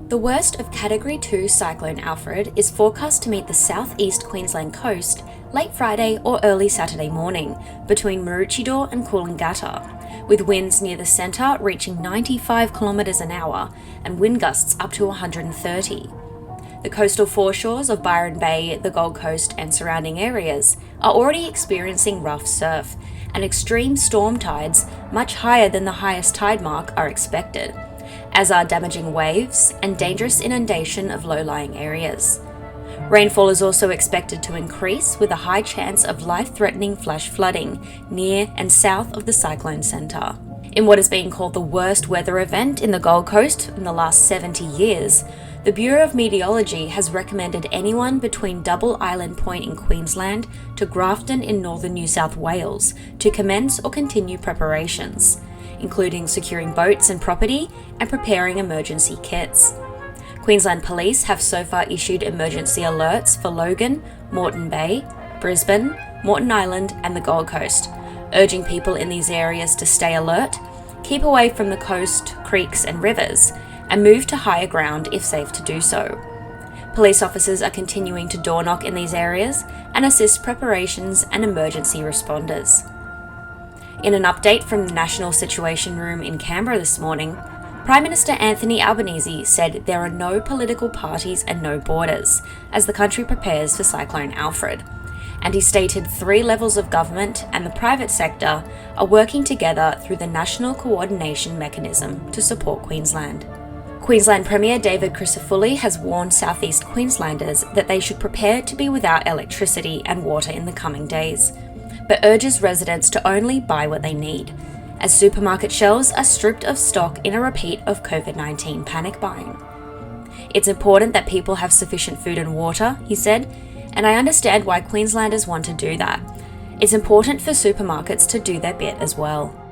The worst of Category 2 Cyclone Alfred is forecast to meet the southeast Queensland coast late Friday or early Saturday morning between Maroochydore and Coolangatta, with winds near the centre reaching 95 kilometres an hour and wind gusts up to 130. The coastal foreshores of Byron Bay, the Gold Coast and surrounding areas are already experiencing rough surf, and extreme storm tides much higher than the highest tide mark are expected, as are damaging waves and dangerous inundation of low-lying areas. Rainfall is also expected to increase, with a high chance of life-threatening flash flooding near and south of the cyclone centre. In what is being called the worst weather event in the Gold Coast in the last 70 years, the Bureau of Meteorology has recommended anyone between Double Island Point in Queensland to Grafton in northern New South Wales to commence or continue preparations, including securing boats and property and preparing emergency kits. Queensland Police have so far issued emergency alerts for Logan, Moreton Bay, Brisbane, Moreton Island and the Gold Coast, urging people in these areas to stay alert, keep away from the coast, creeks and rivers, and move to higher ground if safe to do so. Police officers are continuing to door knock in these areas and assist preparations and emergency responders. In an update from the National Situation Room in Canberra this morning, Prime Minister Anthony Albanese said there are no political parties and no borders as the country prepares for Cyclone Alfred, and he stated 3 levels of government and the private sector are working together through the National Coordination Mechanism to support Queensland. Queensland Premier David Crisafulli has warned southeast Queenslanders that they should prepare to be without electricity and water in the coming days, but urges residents to only buy what they need, as supermarket shelves are stripped of stock in a repeat of COVID-19 panic buying. It's important that people have sufficient food and water, he said, and I understand why Queenslanders want to do that. It's important for supermarkets to do their bit as well.